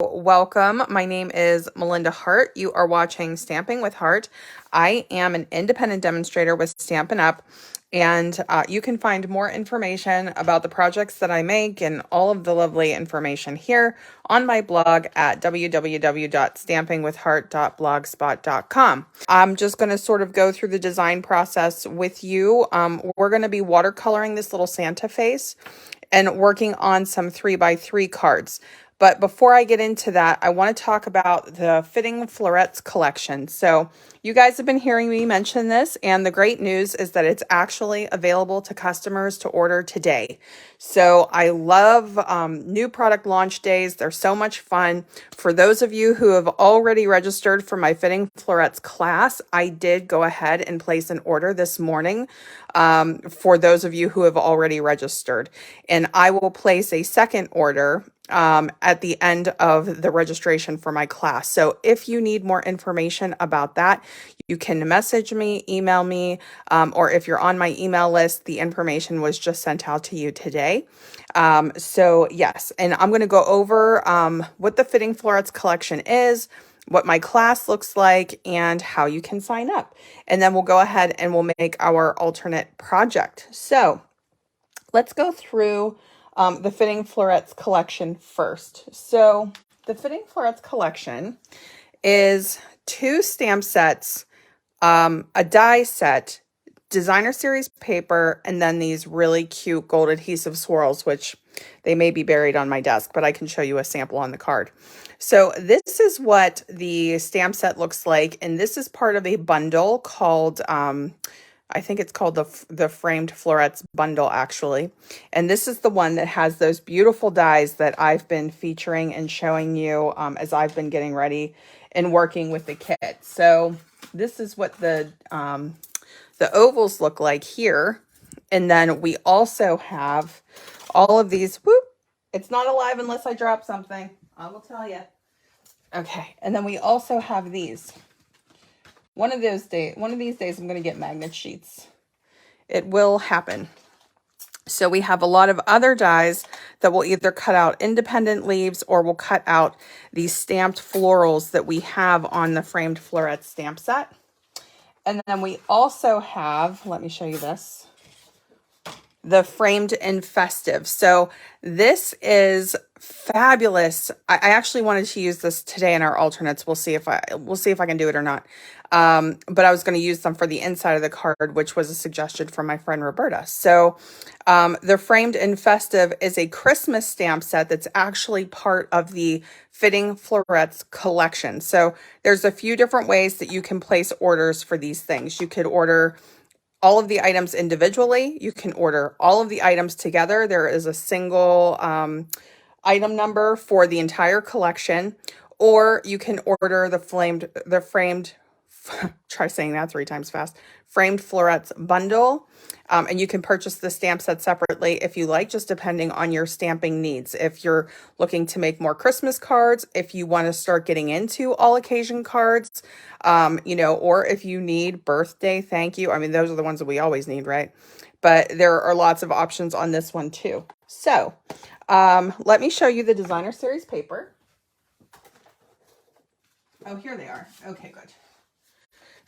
Welcome. My name is Melinda Hart. You are watching Stamping with Hart. I am an independent demonstrator with Stampin' Up, and you can find more information about the projects that I make and all of the lovely information here on my blog at www.stampingwithhart.blogspot.com. I'm just going to sort of go through the design process with you. We're going to be watercoloring this little Santa face and working on some 3x3 cards. But before I get into that, I want to talk about the Fitting Florets collection. So you guys have been hearing me mention this, and the great news is that it's actually available to customers to order today. So I love new product launch days. They're so much fun. For those of you who have already registered for my Fitting Florets class, I did go ahead and place an order this morning for those of you who have already registered. And I will place a second order at the end of the registration for my class. So if you need more information about that, you can message me, email me, or if you're on my email list, the information was just sent out to you today. So yes, and I'm going to go over what the Fitting Florets collection is, what my class looks like, and how you can sign up. And then we'll go ahead and we'll make our alternate project. So let's go through the Fitting Florets collection first. So the Fitting Florets collection is 2 stamp sets, a die set, designer series paper, and then these really cute gold adhesive swirls, which they may be buried on my desk, but I can show you a sample on the card. So this is what the stamp set looks like, and this is part of a bundle called I think it's called the Framed Florets bundle, actually. And this is the one that has those beautiful dies that I've been featuring and showing you as I've been getting ready and working with the kit. So this is what the ovals look like here. And then we also have all of these. Whoop, it's not alive unless I drop something. I will tell you. Okay, and then we also have these. One of these days, I'm going to get magnet sheets. It will happen. So we have a lot of other dies that will either cut out independent leaves or will cut out these stamped florals that we have on the Framed Florets stamp set. And then we also have, let me show you this, the Framed and Festive. So this is fabulous. I actually wanted to use this today in our alternates. We'll see if I can do it or not. But I was going to use them for the inside of the card, which was a suggestion from my friend Roberta. So the Framed and Festive is a Christmas stamp set that's actually part of the Fitting Florets collection. So there's a few different ways that you can place orders for these things. You could order all of the items individually. You can order all of the items together. There is a single item number for the entire collection, or you can order the framed, try saying that 3 times fast, Framed Florets bundle. And you can purchase the stamp set separately if you like, just depending on your stamping needs. If you're looking to make more Christmas cards, if you want to start getting into all occasion cards, or if you need birthday thank you. I mean, those are the ones that we always need, right? But there are lots of options on this one too. So let me show you the designer series paper. Oh, here they are. Okay, good.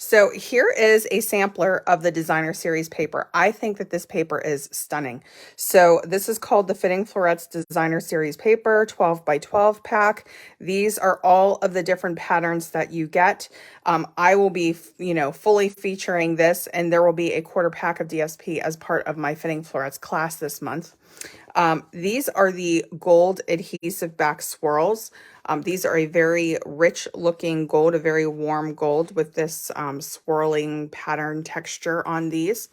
So here is a sampler of the designer series paper. I think that this paper is stunning. So this is called the Fitting Florets designer series paper, 12x12 pack. These are all of the different patterns that you get. I will be, fully featuring this, and there will be a 1/4 pack of DSP as part of my Fitting Florets class this month. These are the gold adhesive back swirls. These are a very rich looking gold, a very warm gold with this swirling pattern texture on these.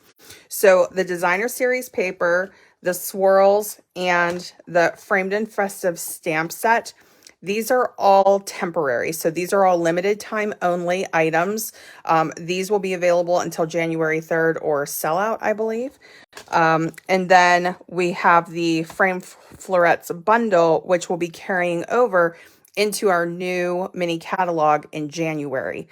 So the designer series paper, the swirls, and the Framed and Festive stamp set, these are all temporary. So these are all limited time only items. These will be available until January 3rd or sellout, I believe. And then we have the Framed Florets bundle, which will be carrying over into our new mini catalog in January.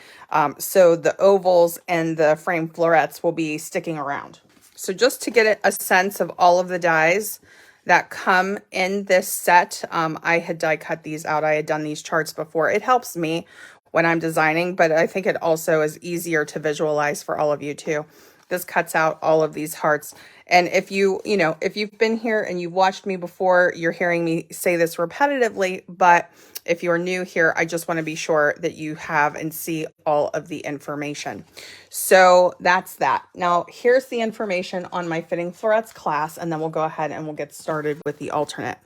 So the ovals and the Framed Florets will be sticking around. So just to get a sense of all of the dies that come in this set. I had die cut these out. I had done these charts before. It helps me when I'm designing, but I think it also is easier to visualize for all of you too. This cuts out all of these hearts. And if if you've been here and you've watched me before, you're hearing me say this repetitively, but if you're new here, I just want to be sure that you have and see all of the information. So that's that. Now, here's the information on my Fitting Florets class, and then we'll go ahead and we'll get started with the alternate.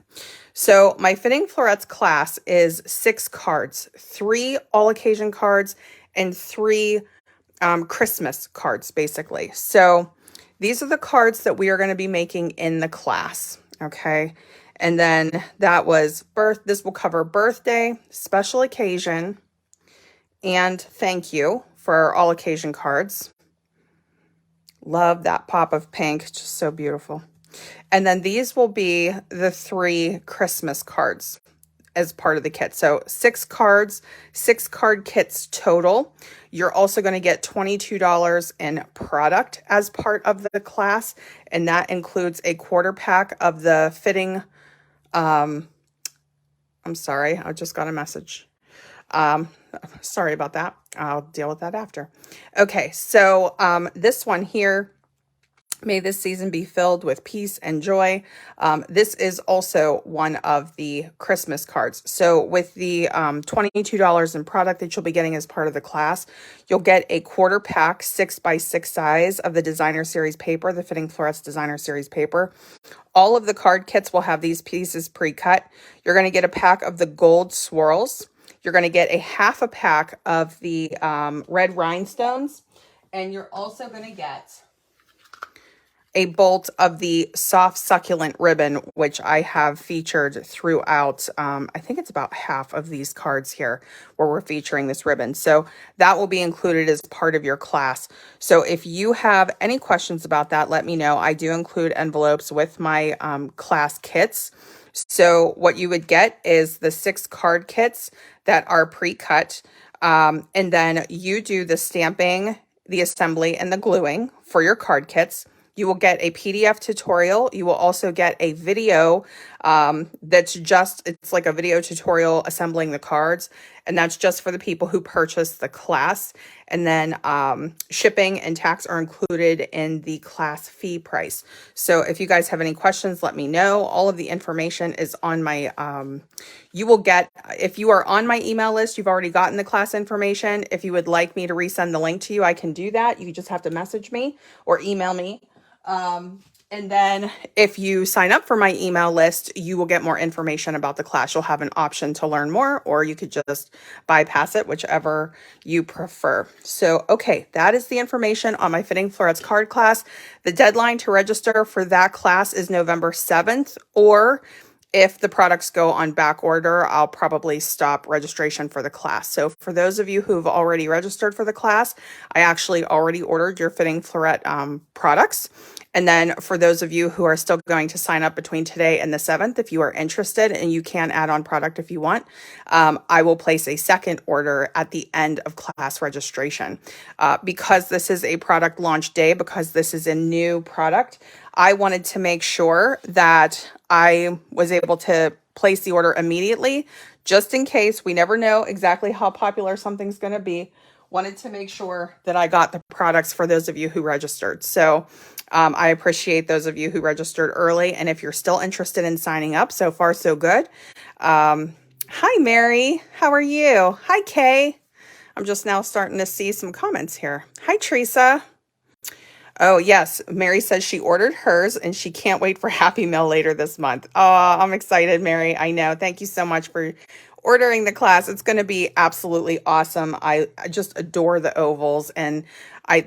So my Fitting Florets class is 6 cards, 3 all occasion cards, and 3 Christmas cards, basically. So these are the cards that we are going to be making in the class. Okay. And then that was this will cover birthday, special occasion, and thank you for all occasion cards. Love that pop of pink, just so beautiful. And then these will be the 3 Christmas cards as part of the kit. So 6 cards, 6 card kits total. You're also going to get $22 in product as part of the class. And that includes a quarter pack of the fitting. I'm sorry, I just got a message. Sorry about that. I'll deal with that after. Okay, so this one here, may this season be filled with peace and joy. This is also one of the Christmas cards. So with the $22 in product that you'll be getting as part of the class, you'll get a quarter pack 6x6 size of the designer series paper, the Fitting Florets designer series paper. All of the card kits will have these pieces pre-cut. You're going to get a pack of the gold swirls. You're going to get a half a pack of the red rhinestones. And you're also going to get a bolt of the soft succulent ribbon, which I have featured throughout. I think it's about half of these cards here where we're featuring this ribbon. So that will be included as part of your class. So if you have any questions about that, let me know. I do include envelopes with my class kits. So what you would get is the 6 card kits that are pre-cut. And then you do the stamping, the assembly, and the gluing for your card kits. You will get a PDF tutorial. You will also get a video it's like a video tutorial assembling the cards. And that's just for the people who purchase the class. And then shipping and tax are included in the class fee price. So if you guys have any questions, let me know. All of the information is on my, you will get, if you are on my email list, you've already gotten the class information. If you would like me to resend the link to you, I can do that. You just have to message me or email me. And then if you sign up for my email list, you will get more information about the class. You'll have an option to learn more, or you could just bypass it, whichever you prefer. So, okay, that is the information on my Fitting Florets card class. The deadline to register for that class is November 7th, or if the products go on back order, I'll probably stop registration for the class. So for those of you who've already registered for the class, I actually already ordered your Fitting Floret products. And then for those of you who are still going to sign up between today and the 7th, if you are interested and you can add on product if you want, I will place a second order at the end of class registration. Because this is a product launch day, because this is a new product, I wanted to make sure that I was able to place the order immediately, just in case. We never know exactly how popular something's going to be. Wanted to make sure that I got the products for those of you who registered. So I appreciate those of you who registered early. And if you're still interested in signing up, so far so good. Hi, Mary. How are you? Hi, Kay. I'm just now starting to see some comments here. Hi, Teresa. Oh, yes. Mary says she ordered hers and she can't wait for Happy Meal later this month. Oh, I'm excited, Mary. I know. Thank you so much for ordering the class. It's going to be absolutely awesome. I just adore the ovals, and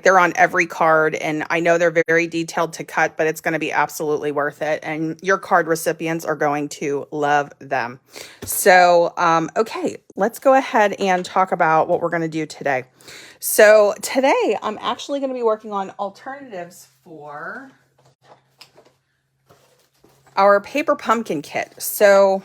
they're on every card, and I know they're very detailed to cut, but it's going to be absolutely worth it. And your card recipients are going to love them. So, okay, let's go ahead and talk about what we're going to do today. So today I'm actually going to be working on alternatives for our paper pumpkin kit. So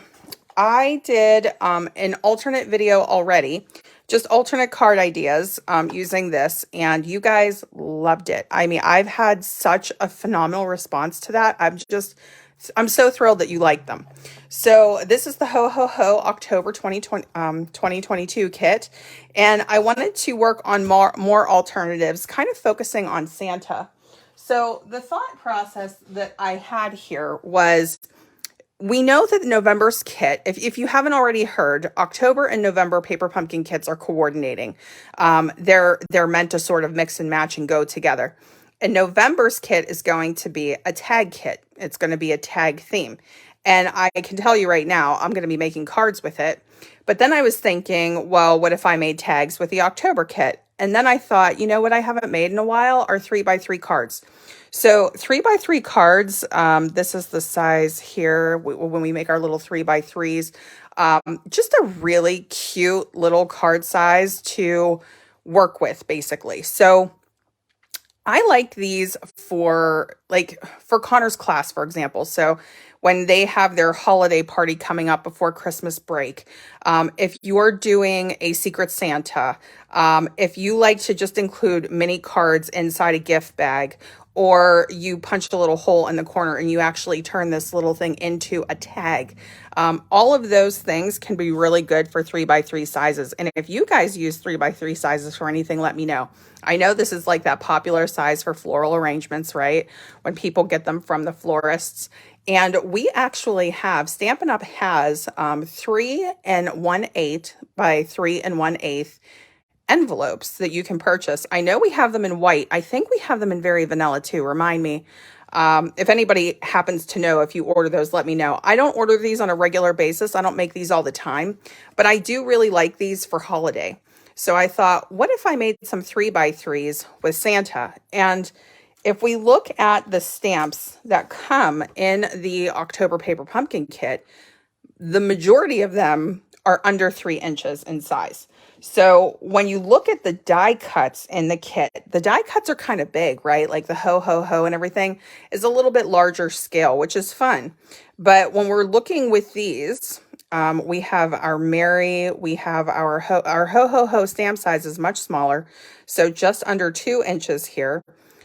I did an alternate video already, just alternate card ideas using this, and you guys loved it. I mean, I've had such a phenomenal response to that. I'm just I'm so thrilled that you like them. So this is the Ho Ho Ho October 2022 kit. And I wanted to work on more alternatives, kind of focusing on Santa. So the thought process that I had here was, we know that November's kit, if you haven't already heard, October and November paper pumpkin kits are coordinating. They're meant to sort of mix and match and go together. And November's kit is going to be a tag kit. It's going to be a tag theme. And I can tell you right now, I'm going to be making cards with it. But then I was thinking, well, what if I made tags with the October kit? And then I thought, you know what I haven't made in a while are 3x3 cards. So 3x3 cards, this is the size here when we make our little 3x3s. Just a really cute little card size to work with, basically. So I like these for Connor's class, for example. So when they have their holiday party coming up before Christmas break, if you're doing a Secret Santa, if you like to just include mini cards inside a gift bag, or you punched a little hole in the corner and you actually turn this little thing into a tag. All of those things can be really good for 3x3 sizes. And if you guys use 3x3 sizes for anything, let me know. I know this is like that popular size for floral arrangements, right? When people get them from the florists. And we actually have, Stampin' Up! Has 3 1/8 by 3 1/8 envelopes that you can purchase. I know we have them in white. I think we have them in very vanilla too. Remind me. If anybody happens to know, if you order those, let me know. I don't order these on a regular basis. I don't make these all the time, but I do really like these for holiday. So I thought, what if I made some 3x3s with Santa? And if we look at the stamps that come in the October paper pumpkin kit, the majority of them are under 3 inches in size. So when you look at the die cuts in the kit, the die cuts are kind of big, right? Like the ho, ho, ho and everything is a little bit larger scale, which is fun. But when we're looking with these, we have our Mary, we have our ho, ho, ho stamp size is much smaller. So just under 2 inches here.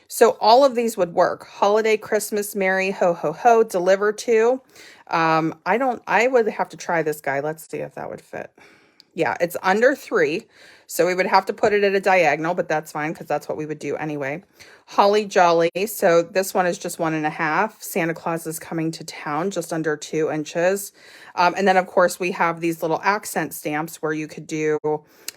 So all of these would work. Holiday, Christmas, Mary, ho, ho, ho, deliver to. I would have to try this guy. Let's see if that would fit. Yeah, it's under 3. So we would have to put it at a diagonal, but that's fine because that's what we would do anyway. Holly Jolly. So this one is just 1.5. Santa Claus is coming to town, just under 2 inches. And then of course we have these little accent stamps where you could do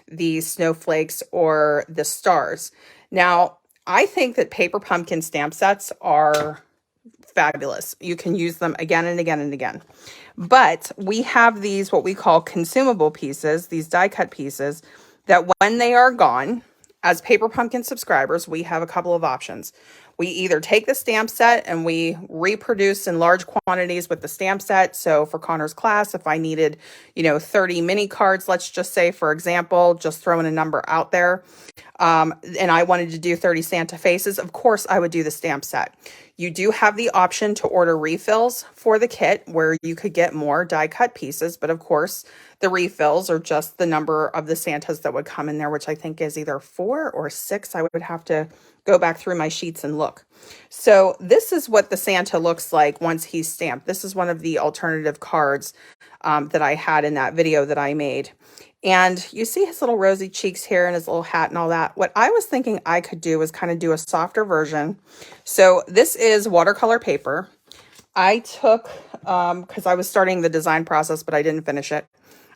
the snowflakes or the stars. Now, I think that paper pumpkin stamp sets are fabulous. You can use them again and again and again. But we have these, what we call consumable pieces, these die cut pieces, that when they are gone, as paper pumpkin subscribers, we have a couple of options. We either take the stamp set and we reproduce in large quantities with the stamp set. So for Connor's class, if I needed, 30 mini cards, let's just say, for example, just throwing a number out there, and I wanted to do 30 Santa faces, of course I would do the stamp set. You do have the option to order refills for the kit where you could get more die cut pieces, but of course the refills are just the number of the Santas that would come in there, which I think is either 4 or 6. I would have to go back through my sheets and look. So this is what the Santa looks like once he's stamped. This is one of the alternative cards that I had in that video that I made. And you see his little rosy cheeks here and his little hat and all that. What I was thinking I could do was kind of do a softer version. So this is watercolor paper. I took, because I was starting the design process, but I didn't finish it.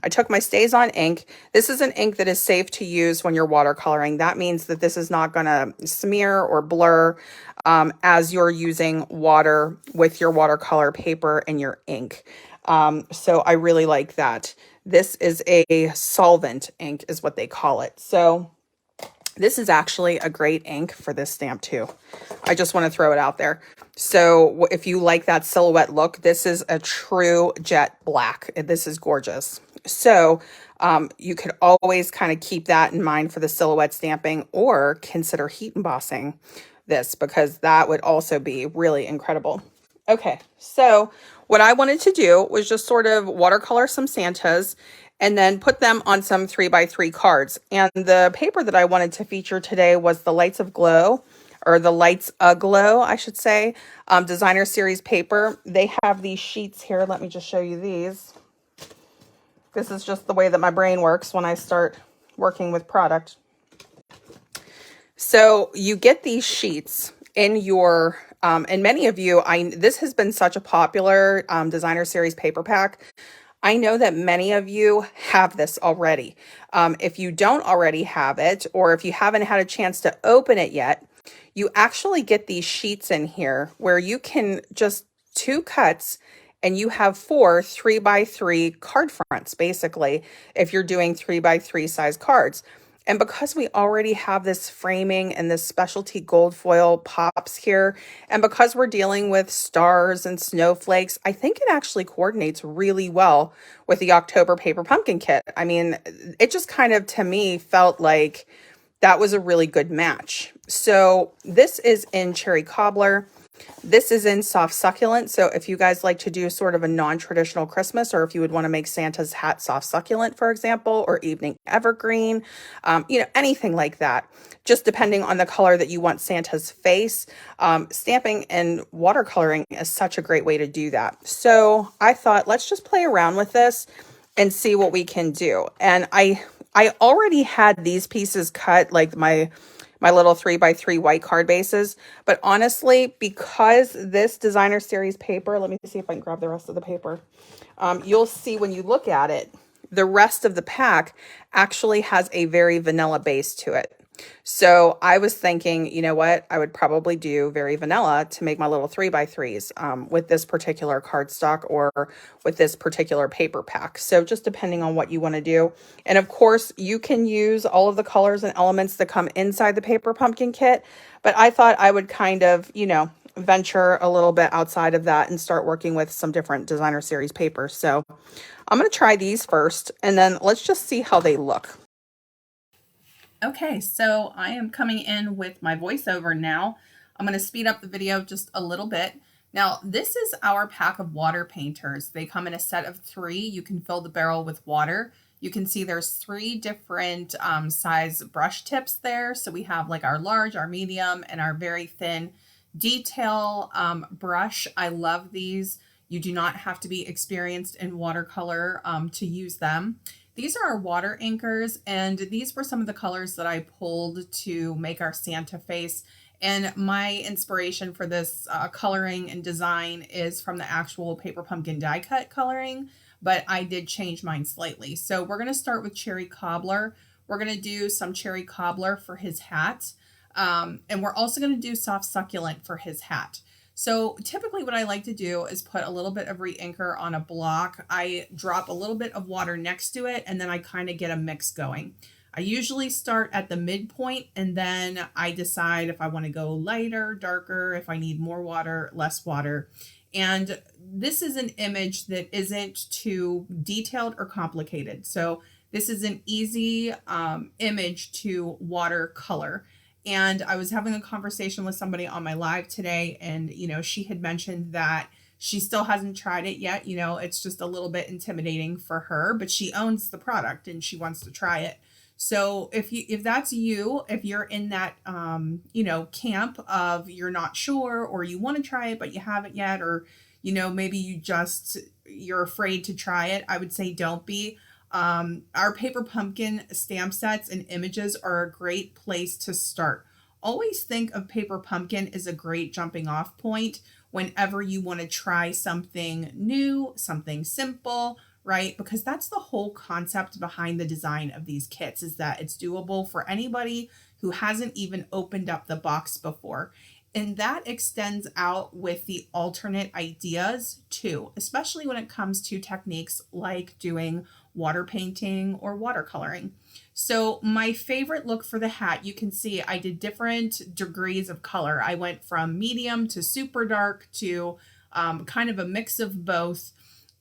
I took my Stays On ink. This is an ink that is safe to use when you're watercoloring. That means that this is not going to smear or blur as you're using water with your watercolor paper and your ink. So I really like that. This is a solvent ink is what they call it. So this is actually a great ink for this stamp too. I just want to throw it out there. So if you like that silhouette look, this is a true jet black. This is gorgeous. So you could always kind of keep that in mind for the silhouette stamping, or consider heat embossing this, because that would also be really incredible. Okay, so what I wanted to do was just sort of watercolor some Santas and then put them on some 3x3 cards. And the paper that I wanted to feature today was the Lights of Glow or the Lights Aglow, I should say, designer series paper. They have these sheets here. Let me just show you these. This is just the way that my brain works when I start working with product. So you get these sheets in your, and many of you, this has been such a popular designer series paper pack. I know that many of you have this already. If you don't already have it, or if you haven't had a chance to open it yet, you actually get these sheets in here where you can just 2 cuts and you have 4 3x3 card fronts, basically, if you're doing 3x3 size cards. And because we already have this framing and this specialty gold foil pops here, and because we're dealing with stars and snowflakes, I think it actually coordinates really well with the October Paper Pumpkin Kit. I mean, it just kind of, to me, felt like that was a really good match. So this is in Cherry Cobbler. This is in Soft Succulent. So if you guys like to do sort of a non-traditional Christmas, or if you would want to make Santa's hat Soft Succulent, for example, or Evening Evergreen, anything like that, just depending on the color that you want Santa's face. Stamping and watercoloring is such a great way to do that. So I thought, let's just play around with this and see what we can do. And I already had these pieces cut, like my little 3x3 white card bases. But honestly, because this designer series paper, let me see if I can grab the rest of the paper. You'll see when you look at it, the rest of the pack actually has a very vanilla base to it. So I was thinking, you know what, I would probably do very vanilla to make my little 3x3s with this particular cardstock or with this particular paper pack. So just depending on what you want to do. And of course, you can use all of the colors and elements that come inside the Paper Pumpkin Kit. But I thought I would kind of, venture a little bit outside of that and start working with some different designer series papers. So I'm going to try these first, and then let's just see how they look. Okay, so I am coming in with my voiceover now. I'm going to speed up the video just a little bit. Now, this is our pack of water painters. They come in a set of 3. You can fill the barrel with water. You can see there's 3 different size brush tips there. So we have like our large, our medium, and our very thin detail brush. I love these. You do not have to be experienced in watercolor to use them. These are our water anchors, and these were some of the colors that I pulled to make our Santa face. And my inspiration for this coloring and design is from the actual Paper Pumpkin die cut coloring, but I did change mine slightly. So we're going to start with Cherry Cobbler. We're going to do some Cherry Cobbler for his hat. And we're also going to do Soft Succulent for his hat. So typically what I like to do is put a little bit of re-inker on a block. I drop a little bit of water next to it, and then I kind of get a mix going. I usually start at the midpoint, and then I decide if I want to go lighter, darker, if I need more water, less water. And this is an image that isn't too detailed or complicated. So this is an easy image to watercolor. And I was having a conversation with somebody on my live today, and, she had mentioned that she still hasn't tried it yet. It's just a little bit intimidating for her, but she owns the product and she wants to try it. So if that's you, if you're in that, camp of you're not sure, or you want to try it, but you haven't yet, or, maybe you're afraid to try it, I would say don't be. Our Paper Pumpkin stamp sets and images are a great place to start. Always think of Paper Pumpkin as a great jumping off point whenever you want to try something new, something simple, right? Because that's the whole concept behind the design of these kits, is that it's doable for anybody who hasn't even opened up the box before. And that extends out with the alternate ideas too, especially when it comes to techniques like doing water painting or watercoloring. So my favorite look for the hat, you can see I did different degrees of color. I went from medium to super dark to kind of a mix of both.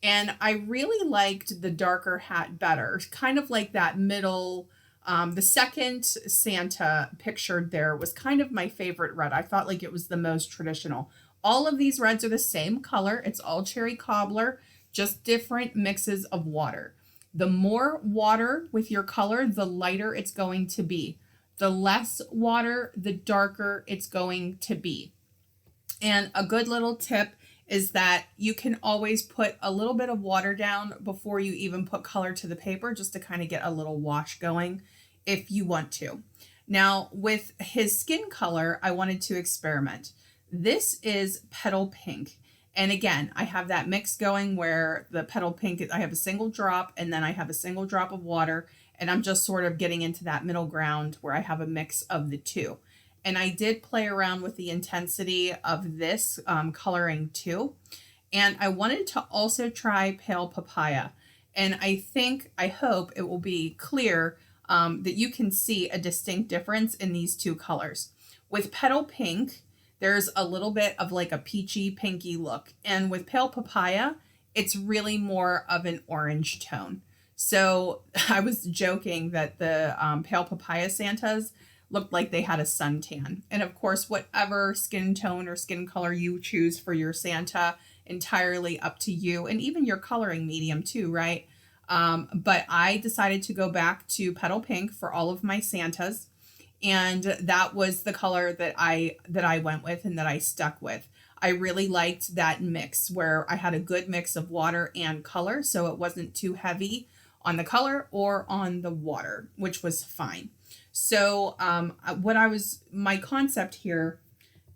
And I really liked the darker hat better, kind of like that middle. The second Santa pictured there was kind of my favorite red. I thought like it was the most traditional. All of these reds are the same color. It's all Cherry Cobbler, just different mixes of water. The more water with your color, the lighter it's going to be. The less water, the darker it's going to be. And a good little tip is that you can always put a little bit of water down before you even put color to the paper, just to kind of get a little wash going if you want to. Now with his skin color, I wanted to experiment. This is Petal Pink. And again, I have that mix going where the Petal Pink, I have a single drop and then I have a single drop of water, and I'm just sort of getting into that middle ground where I have a mix of the two. And I did play around with the intensity of this coloring too. And I wanted to also try Pale Papaya. And I hope it will be clear that you can see a distinct difference in these two colors. With Petal Pink, there's a little bit of like a peachy pinky look. And with Pale Papaya, it's really more of an orange tone. So I was joking that the Pale Papaya Santas looked like they had a suntan. And of course, whatever skin tone or skin color you choose for your Santa, entirely up to you, and even your coloring medium too, right? But I decided to go back to Petal Pink for all of my Santas. And that was the color that I went with and that I stuck with. I really liked that mix where I had a good mix of water and color, so it wasn't too heavy on the color or on the water, which was fine. So my concept here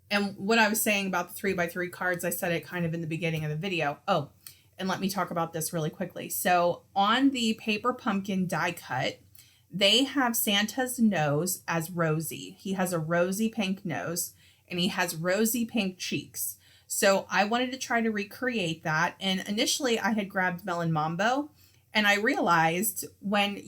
and what I was saying about the 3x3 cards, I said it kind of in the beginning of the video. Oh, and let me talk about this really quickly. So on the paper pumpkin die cut, they have Santa's nose as rosy. He has a rosy pink nose and he has rosy pink cheeks. So I wanted to try to recreate that. And initially I had grabbed Melon Mambo, and I realized when,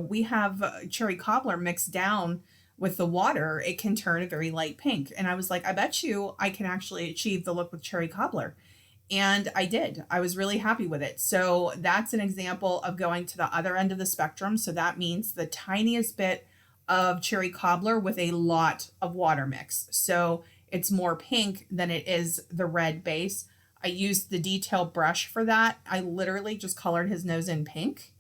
we have cherry cobbler mixed down with the water, it can turn a very light pink. And I was like, I bet you I can actually achieve the look with cherry cobbler. And I did. I was really happy with it. So that's an example of going to the other end of the spectrum. So that means the tiniest bit of cherry cobbler with a lot of water mix. So it's more pink than it is the red base. I used the detail brush for that. I literally just colored his nose in pink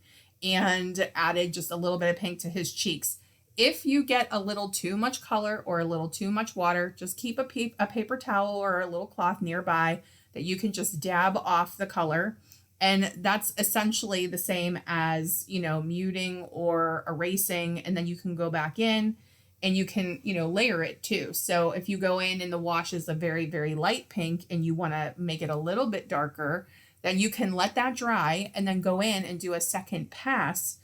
and added just a little bit of pink to his cheeks. If you get a little too much color or a little too much water, just keep a paper towel or a little cloth nearby that you can just dab off the color. And that's essentially the same as, muting or erasing. And then you can go back in and you can, layer it too. So if you go in and the wash is a very, very light pink and you want to make it a little bit darker, then you can let that dry and then go in and do a second pass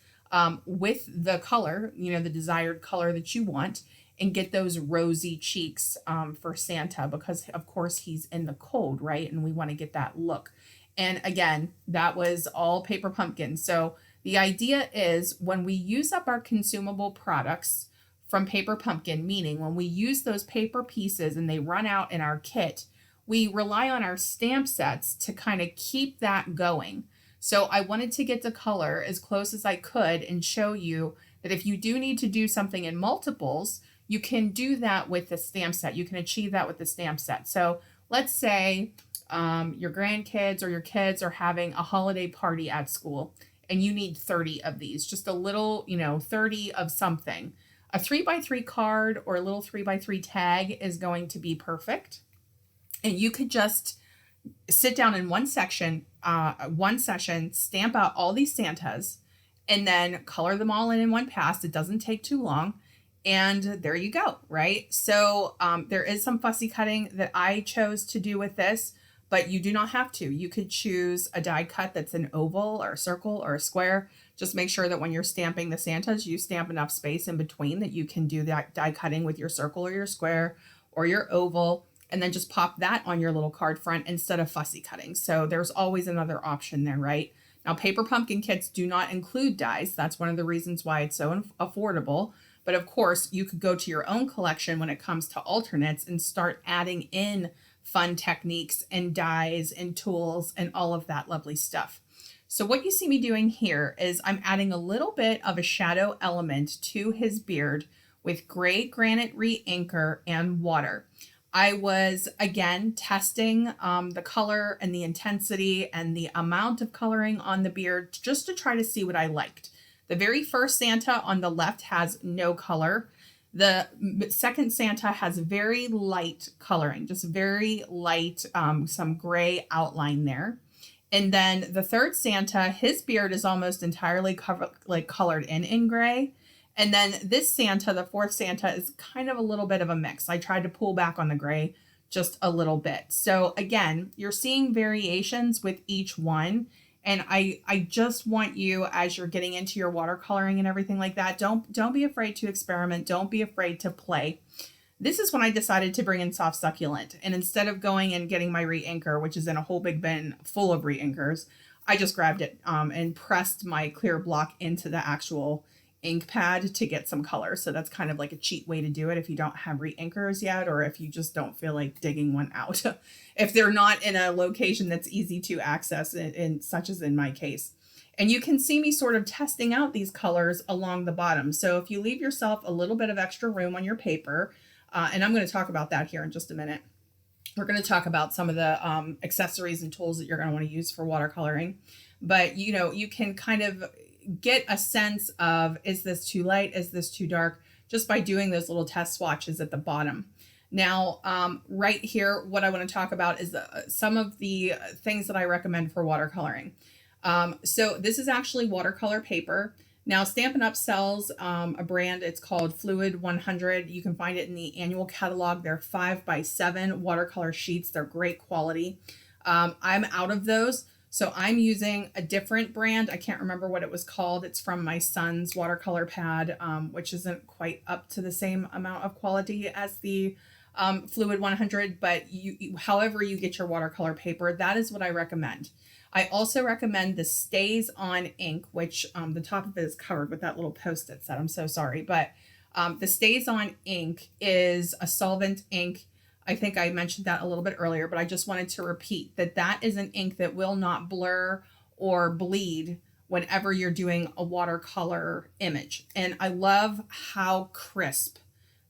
with the color, the desired color that you want, and get those rosy cheeks for Santa, because of course he's in the cold, right? And we want to get that look. And again, that was all paper pumpkin. So the idea is when we use up our consumable products from paper pumpkin, meaning when we use those paper pieces and they run out in our kit, we rely on our stamp sets to kind of keep that going. So I wanted to get the color as close as I could and show you that if you do need to do something in multiples, you can do that with the stamp set. You can achieve that with the stamp set. So let's say your grandkids or your kids are having a holiday party at school and you need 30 of these, just a little, 30 of something. A 3x3 card or a little 3x3 tag is going to be perfect. And you could just sit down in one session, stamp out all these Santas, and then color them all in one pass. It doesn't take too long. And there you go, right? So there is some fussy cutting that I chose to do with this, but you do not have to. You could choose a die cut that's an oval or a circle or a square. Just make sure that when you're stamping the Santas, you stamp enough space in between that you can do that die cutting with your circle or your square or your oval, and then just pop that on your little card front instead of fussy cutting. So there's always another option there, right? Now, paper pumpkin kits do not include dies. That's one of the reasons why it's so affordable. But of course, you could go to your own collection when it comes to alternates and start adding in fun techniques and dies and tools and all of that lovely stuff. So what you see me doing here is I'm adding a little bit of a shadow element to his beard with gray granite re-inker and water. I was, again, testing the color and the intensity and the amount of coloring on the beard just to try to see what I liked. The very first Santa on the left has no color. The second Santa has very light coloring, just very light, some gray outline there. And then the third Santa, his beard is almost entirely colored in gray. And then this Santa, the fourth Santa, is kind of a little bit of a mix. I tried to pull back on the gray just a little bit. So again, you're seeing variations with each one. And I just want you, as you're getting into your watercoloring and everything like that, don't be afraid to experiment. Don't be afraid to play. This is when I decided to bring in soft succulent. And instead of going and getting my re-inker, which is in a whole big bin full of re-inkers, I just grabbed it and pressed my clear block into the actual ink pad to get some color. So that's kind of like a cheat way to do it if you don't have re-inkers yet, or if you just don't feel like digging one out. If they're not in a location that's easy to access, in such as in my case. And you can see me sort of testing out these colors along the bottom. So if you leave yourself a little bit of extra room on your paper, and I'm going to talk about that here in just a minute. We're going to talk about some of the accessories and tools that you're going to want to use for watercoloring. But, you know, you can kind of get a sense of, is this too light? Is this too dark? Just by doing those little test swatches at the bottom. Now, right here, what I want to talk about is some of the things that I recommend for watercoloring. So this is actually watercolor paper. Now, Stampin' Up sells a brand. It's called Fluid 100. You can find it in the annual catalog. They're 5x7 watercolor sheets. They're great quality. I'm out of those, so I'm using a different brand. I can't remember what it was called. It's from my son's watercolor pad, which isn't quite up to the same amount of quality as the Fluid 100. But however you get your watercolor paper, that is what I recommend. I also recommend the Stays On ink, which the top of it is covered with that little Post-it set. I'm so sorry. But the Stays On ink is a solvent ink. I think I mentioned that a little bit earlier, but I just wanted to repeat that that is an ink that will not blur or bleed whenever you're doing a watercolor image. And I love how crisp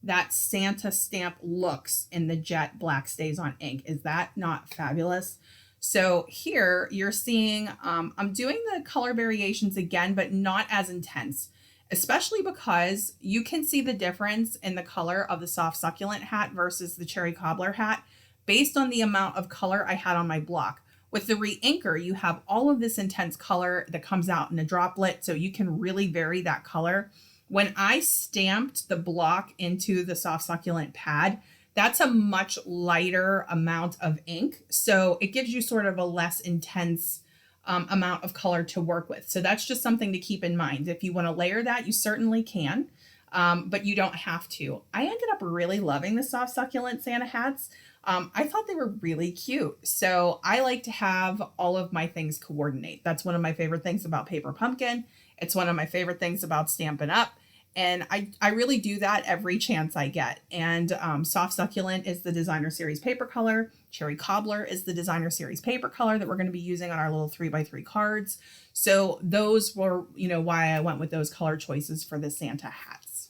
that Santa stamp looks in the jet black Stays On ink. Is that not fabulous? So here you're seeing, I'm doing the color variations again, but not as intense, especially because you can see the difference in the color of the soft succulent hat versus the cherry cobbler hat based on the amount of color I had on my block. With the re-inker, you have all of this intense color that comes out in a droplet, so you can really vary that color. When I stamped the block into the soft succulent pad, that's a much lighter amount of ink. So it gives you sort of a less intense amount of color to work with. So that's just something to keep in mind. If you want to layer that, you certainly can, but you don't have to. I ended up really loving the soft succulent Santa hats. I thought they were really cute. So I like to have all of my things coordinate. That's one of my favorite things about Paper Pumpkin. It's one of my favorite things about Stampin' Up. And I really do that every chance I get. And Soft Succulent is the Designer Series paper color. Cherry Cobbler is the Designer Series paper color that we're going to be using on our little 3x3 cards. So those were, you know, why I went with those color choices for the Santa hats.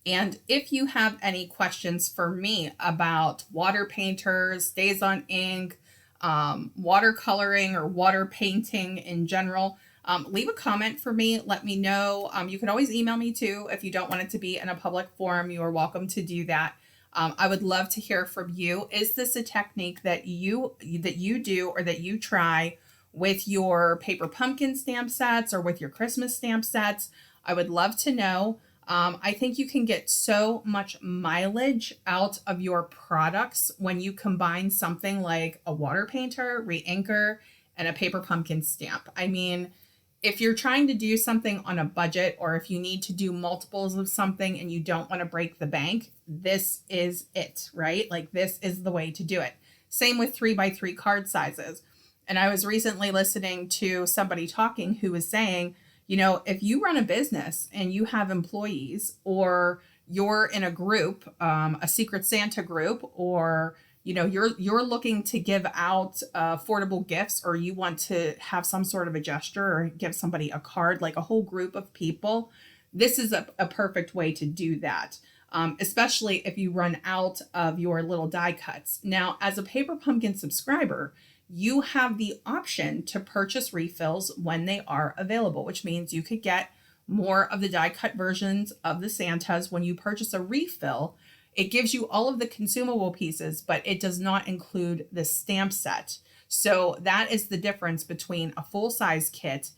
And if you have any questions for me about water painters, Stays On ink, watercoloring or water painting in general, leave a comment for me. Let me know. You can always email me too. If you don't want it to be in a public forum, you are welcome to do that. I would love to hear from you. Is this a technique that you do or that you try with your Paper Pumpkin stamp sets or with your Christmas stamp sets? I would love to know. I think you can get so much mileage out of your products when you combine something like a water painter, re-inker, and a Paper Pumpkin stamp. I mean, if you're trying to do something on a budget, or if you need to do multiples of something and you don't want to break the bank, this is it, right? Like, this is the way to do it. Same with 3x3 card sizes. And I was recently listening to somebody talking who was saying, you know, if you run a business and you have employees, or you're in a group, a Secret Santa group, or you know, you're looking to give out affordable gifts, or you want to have some sort of a gesture or give somebody a card, like a whole group of people, this is a perfect way to do that, especially if you run out of your little die cuts. Now, as a Paper Pumpkin subscriber, you have the option to purchase refills when they are available, which means you could get more of the die cut versions of the Santas. When you purchase a refill, it gives you all of the consumable pieces, but it does not include the stamp set. So that is the difference between a full-size kit,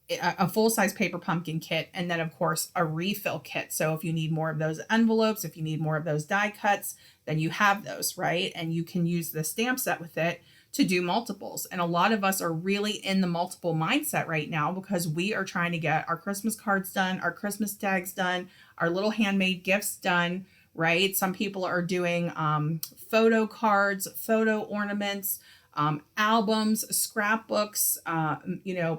a full-size paper pumpkin kit, and then of course a refill kit. So if you need more of those envelopes, if you need more of those die cuts, then you have those, right? And you can use the stamp set with it to do multiples. And a lot of us are really in the multiple mindset right now because we are trying to get our Christmas cards done, our Christmas tags done, our little handmade gifts done, right? Some people are doing photo cards, photo ornaments, albums, scrapbooks,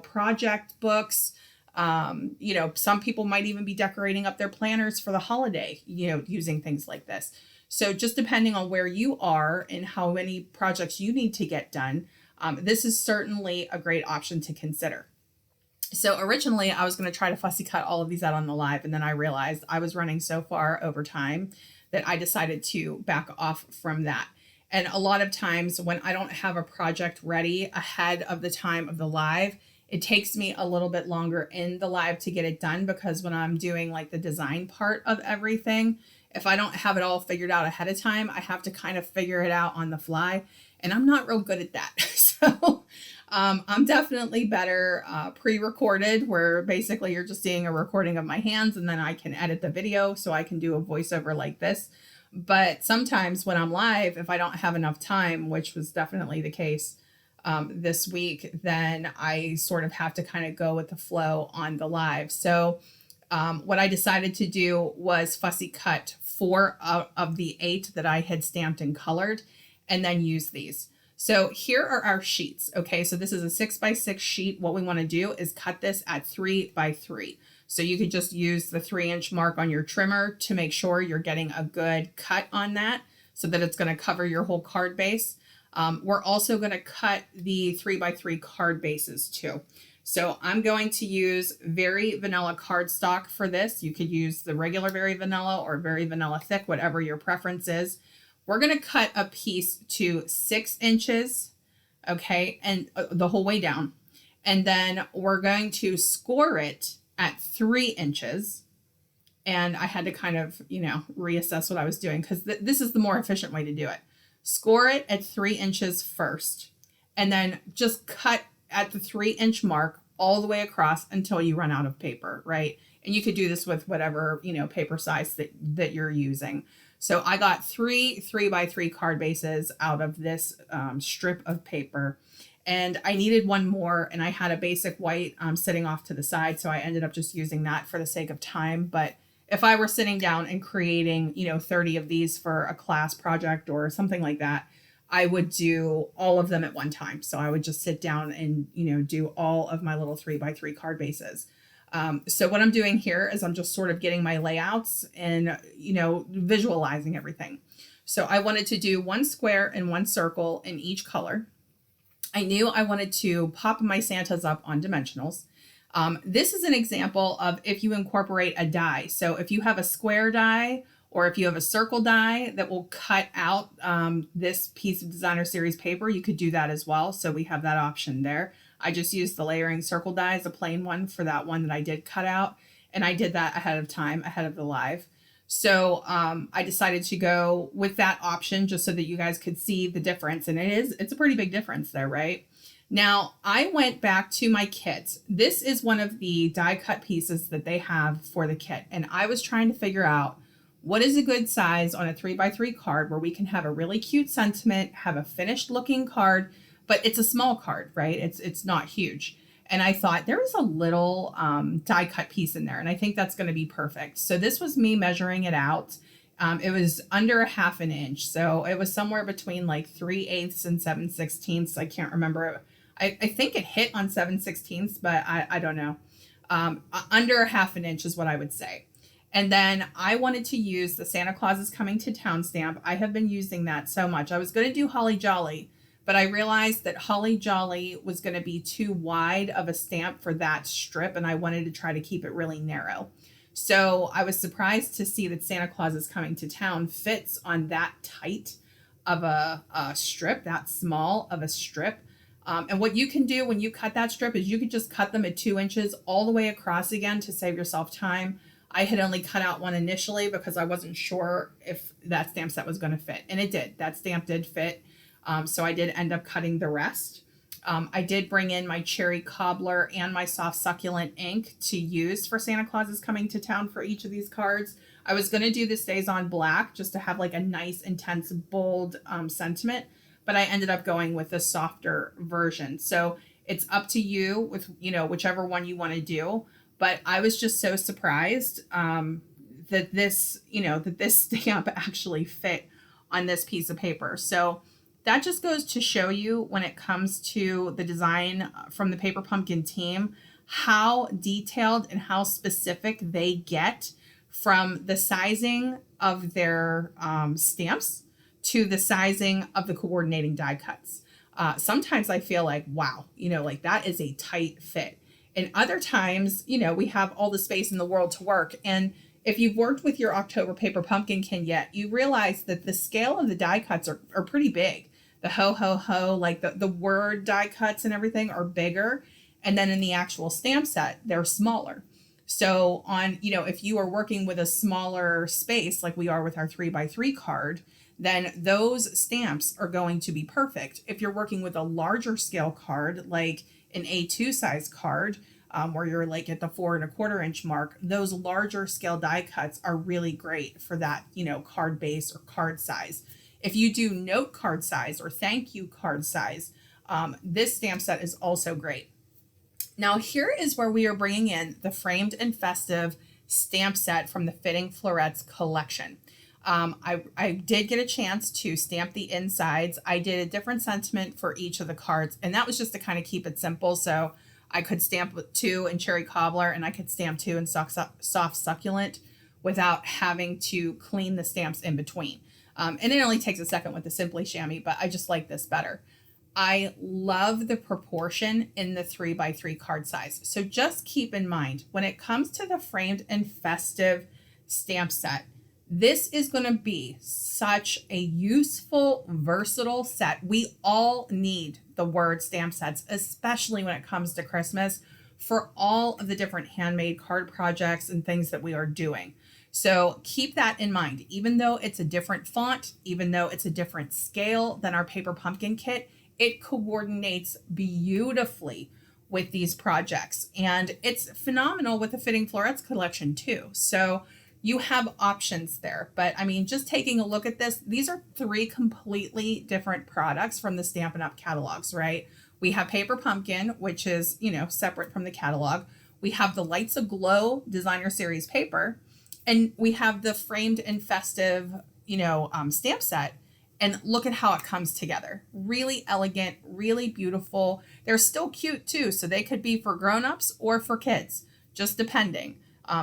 project books. Some people might even be decorating up their planners for the holiday, using things like this. So just depending on where you are and how many projects you need to get done, this is certainly a great option to consider. So originally I was going to try to fussy cut all of these out on the live, and then I realized I was running so far over time that I decided to back off from that. And a lot of times when I don't have a project ready ahead of the time of the live, it takes me a little bit longer in the live to get it done, because when I'm doing like the design part of everything, if I don't have it all figured out ahead of time, I have to kind of figure it out on the fly. And I'm not real good at that. So I'm definitely better pre-recorded, where basically you're just seeing a recording of my hands and then I can edit the video so I can do a voiceover like this. But sometimes when I'm live, if I don't have enough time, which was definitely the case this week, then I sort of have to kind of go with the flow on the live. So what I decided to do was fussy cut 4 of the 8 that I had stamped and colored, and then use these. So here are our sheets. Okay, so this is a 6x6 sheet. What we want to do is cut this at 3x3. So you could just use the 3-inch mark on your trimmer to make sure you're getting a good cut on that, so that it's going to cover your whole card base. We're also going to cut the 3x3 card bases too. So I'm going to use Very Vanilla cardstock for this. You could use the regular Very Vanilla or Very Vanilla Thick, whatever your preference is. We're going to cut a piece to 6 inches, okay, and the whole way down. And then we're going to score it at 3 inches. And I had to kind of, reassess what I was doing, because this is the more efficient way to do it. Score it at 3 inches first, and then just cut at the 3-inch mark all the way across until you run out of paper, right? And you could do this with whatever, paper size that you're using. So I got 3 3x3 card bases out of this strip of paper, and I needed one more, and I had a basic white sitting off to the side, so I ended up just using that for the sake of time. But if I were sitting down and creating, 30 of these for a class project or something like that, I would do all of them at one time. So I would just sit down and, do all of my little 3x3 card bases. So what I'm doing here is I'm just sort of getting my layouts and, visualizing everything. So I wanted to do 1 square and 1 circle in each color. I knew I wanted to pop my Santas up on dimensionals. This is an example of if you incorporate a die. So if you have a square die, or if you have a circle die that will cut out this piece of designer series paper, you could do that as well. So we have that option there. I just used the layering circle die as a plain one for that one that I did cut out. And I did that ahead of time, ahead of the live. So I decided to go with that option just so that you guys could see the difference. And it's a pretty big difference there, right? Now, I went back to my kit. This is one of the die cut pieces that they have for the kit. And I was trying to figure out what is a good size on a 3x3 card where we can have a really cute sentiment, have a finished looking card, but it's a small card, right? It's not huge. And I thought there was a little die cut piece in there, and I think that's going to be perfect. So this was me measuring it out. It was under 1/2 inch. So it was somewhere between like 3/8 and 7/16. I can't remember. I think it hit on 7/16, but I don't know. Under 1/2 inch is what I would say. And then I wanted to use the Santa Claus is Coming to Town stamp. I have been using that so much. I was going to do Holly Jolly, but I realized that Holly Jolly was going to be too wide of a stamp for that strip, and I wanted to try to keep it really narrow. So I was surprised to see that Santa Claus is Coming to Town fits on that tight of a strip, that small of a strip. And what you can do when you cut that strip is you could just cut them at 2 inches all the way across again to save yourself time. I had only cut out one initially because I wasn't sure if that stamp set was going to fit. And it did. That stamp did fit. So I did end up cutting the rest. I did bring in my cherry cobbler and my soft succulent ink to use for Santa Claus is Coming to Town for each of these cards. I was going to do the Stays on Black just to have like a nice, intense, bold sentiment, but I ended up going with the softer version. So it's up to you with, you know, whichever one you want to do. But I was just so surprised that this, you know, that this stamp actually fit on this piece of paper. So that just goes to show you when it comes to the design from the Paper Pumpkin team, how detailed and how specific they get from the sizing of their stamps to the sizing of the coordinating die cuts. Sometimes I feel like, wow, you know, like that is a tight fit. And other times, you know, we have all the space in the world to work. And if you've worked with your October Paper Pumpkin kit yet, you realize that the scale of the die cuts are pretty big. The ho, ho, ho, like the word die cuts and everything are bigger. And then in the actual stamp set, they're smaller. So on, you know, if you are working with a smaller space, like we are with our 3x3 card, then those stamps are going to be perfect. If you're working with a larger scale card, like an A2 size card, where you're like at the 4 1/4 inch mark, those larger scale die cuts are really great for that, you know, card base or card size. If you do note card size or thank you card size, this stamp set is also great. Now here is where we are bringing in the Framed and Festive stamp set from the Fitting Florets collection. I did get a chance to stamp the insides. I did a different sentiment for each of the cards, and that was just to kind of keep it simple. So I could stamp 2 in Cherry Cobbler and I could stamp 2 in Soft Succulent without having to clean the stamps in between. And it only takes a second with the Simply Chamois, but I just like this better. I love the proportion in the 3x3 card size. So just keep in mind, when it comes to the Framed and Festive stamp set, this is going to be such a useful, versatile set. We all need the word stamp sets, especially when it comes to Christmas, for all of the different handmade card projects and things that we are doing. So keep that in mind. Even though it's a different font, even though it's a different scale than our Paper Pumpkin kit, it coordinates beautifully with these projects. And it's phenomenal with the Fitting Florets collection too. So you have options there. But I mean, just taking a look at this, these are 3 completely different products from the Stampin' Up catalogs, right? We have Paper Pumpkin, which is, you know, separate from the catalog. We have the Lights Aglow Designer Series paper. And we have the Framed and Festive, you know, stamp set. And look at how it comes together. Really elegant, really beautiful. They're still cute too. So they could be for grown-ups or for kids, just depending.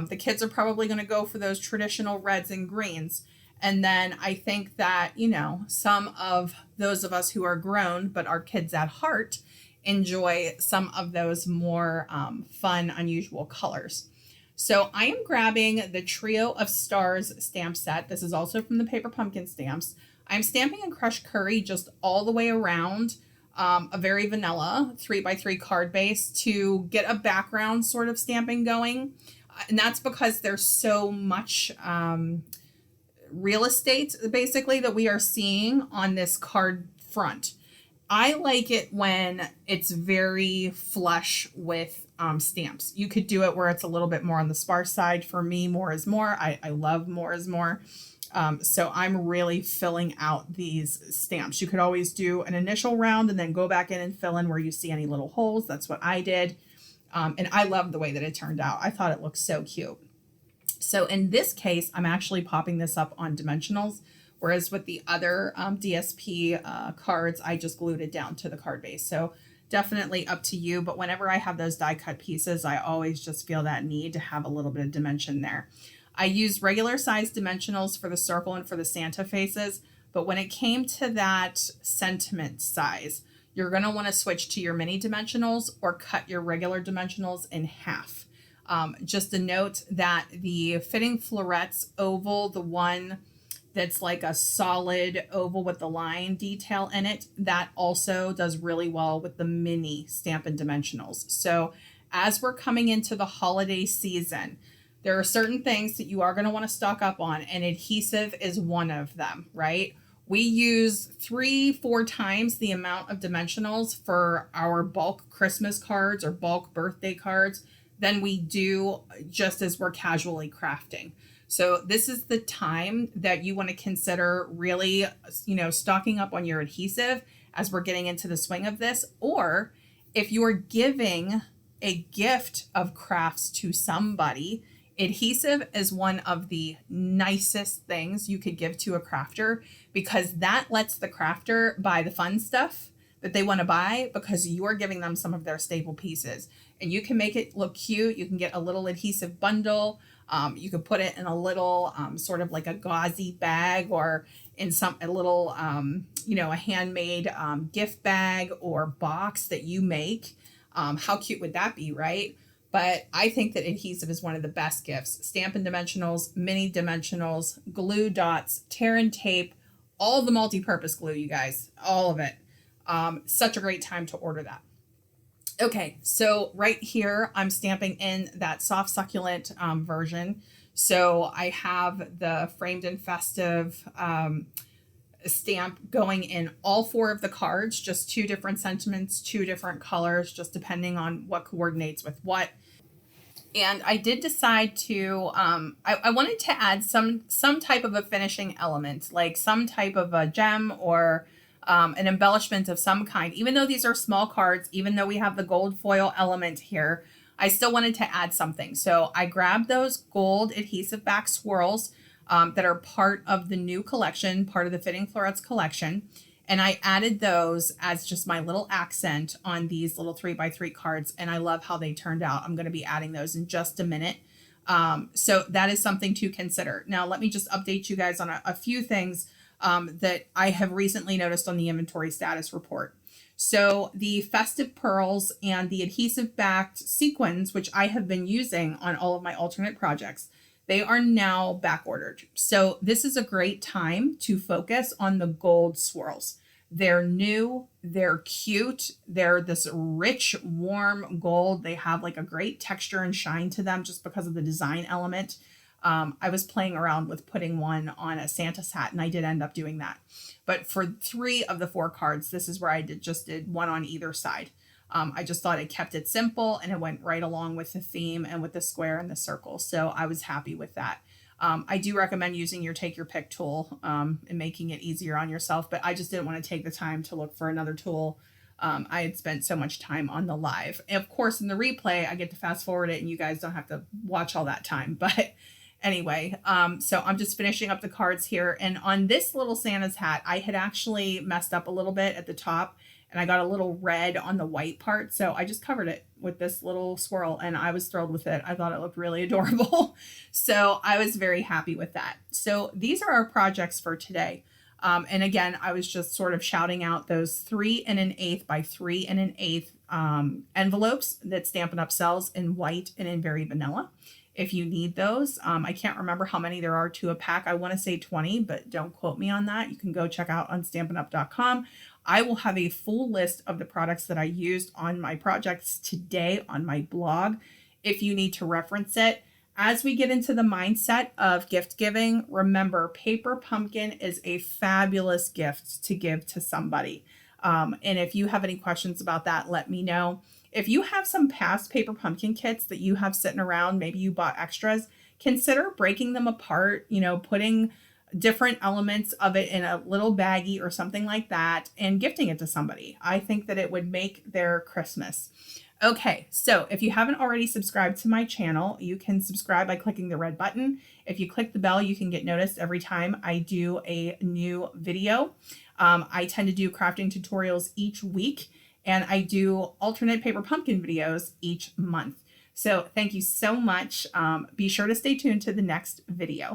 The kids are probably going to go for those traditional reds and greens. And then I think that, you know, some of those of us who are grown, but are kids at heart, enjoy some of those more fun, unusual colors. So I am grabbing the Trio of Stars stamp set. This is also from the Paper Pumpkin stamps. I'm stamping in Crushed Curry just all the way around a very vanilla 3x3 card base to get a background sort of stamping going. And that's because there's so much real estate basically that we are seeing on this card front. I like it when it's very flush with stamps. You could do it where it's a little bit more on the sparse side. For me, more is more. I love more is more. So I'm really filling out these stamps. You could always do an initial round and then go back in and fill in where you see any little holes. That's what I did. And I love the way that it turned out. I thought it looked so cute. So in this case, I'm actually popping this up on dimensionals, whereas with the other DSP cards, I just glued it down to the card base. So definitely up to you. But whenever I have those die cut pieces, I always just feel that need to have a little bit of dimension there. I used regular size dimensionals for the circle and for the Santa faces. But when it came to that sentiment size, you're going to want to switch to your mini dimensionals or cut your regular dimensionals in half. Just a note that the Fitting Florets oval, the one that's like a solid oval with the line detail in it. That also does really well with the mini Stampin' Dimensionals. So as we're coming into the holiday season, there are certain things that you are going to want to stock up on, and adhesive is one of them, right? We use 3-4 times the amount of dimensionals for our bulk Christmas cards or bulk birthday cards than we do just as we're casually crafting. So this is the time that you want to consider really, stocking up on your adhesive as we're getting into the swing of this. Or if you are giving a gift of crafts to somebody, adhesive is one of the nicest things you could give to a crafter, because that lets the crafter buy the fun stuff that they want to buy because you are giving them some of their staple pieces. And you can make it look cute. You can get a little adhesive bundle. You could put it in a little sort of like a gauzy bag, or in a little, a handmade gift bag or box that you make. How cute would that be, right? But I think that adhesive is one of the best gifts. Stampin' Dimensionals, mini dimensionals, glue dots, tear and tape, all the multi-purpose glue, you guys, all of it. Such a great time to order that. Okay, so right here, I'm stamping in that soft succulent version. So I have the framed and festive stamp going in all 4 of the cards, just 2 different sentiments, 2 different colors, just depending on what coordinates with what. And I did decide to, I wanted to add some type of a finishing element, like some type of a gem or an embellishment of some kind. Even though these are small cards, even though we have the gold foil element here, I still wanted to add something. So I grabbed those gold adhesive back swirls that are part of the new collection, part of the Fitting Florets collection. And I added those as just my little accent on these little 3x3 cards. And I love how they turned out. I'm going to be adding those in just a minute. So that is something to consider. Now, let me just update you guys on a few things that I have recently noticed on the inventory status report. So the festive pearls and the adhesive backed sequins, which I have been using on all of my alternate projects, they are now back ordered. So this is a great time to focus on the gold swirls. They're new, they're cute, they're this rich, warm gold. They have like a great texture and shine to them just because of the design element. I was playing around with putting one on a Santa's hat, and I did end up doing that. But for 3 of the 4 cards, this is where I just did one on either side. I just thought it kept it simple, and it went right along with the theme and with the square and the circle. So I was happy with that. I do recommend using your take your pick tool and making it easier on yourself, but I just didn't want to take the time to look for another tool. I had spent so much time on the live. And of course, in the replay, I get to fast forward it and you guys don't have to watch all that time. But anyway, so I'm just finishing up the cards here. And on this little Santa's hat, I had actually messed up a little bit at the top, and I got a little red on the white part. So I just covered it with this little swirl, and I was thrilled with it. I thought it looked really adorable. So I was very happy with that. So these are our projects for today. And again, I was just sort of shouting out those 3 1/8 by 3 1/8 envelopes that Stampin' Up sells in white and in Very Vanilla. If you need those, I can't remember how many there are to a pack. I want to say 20, but don't quote me on that. You can go check out on stampinup.com. I will have a full list of the products that I used on my projects today on my blog if you need to reference it. As we get into the mindset of gift giving, remember, paper pumpkin is a fabulous gift to give to somebody. And if you have any questions about that, let me know. If you have some past paper pumpkin kits that you have sitting around, maybe you bought extras, consider breaking them apart, putting different elements of it in a little baggie or something like that and gifting it to somebody. I think that it would make their Christmas. Okay, so if you haven't already subscribed to my channel, you can subscribe by clicking the red button. If you click the bell, you can get noticed every time I do a new video. I tend to do crafting tutorials each week, and I do alternate paper pumpkin videos each month. So thank you so much. Be sure to stay tuned to the next video.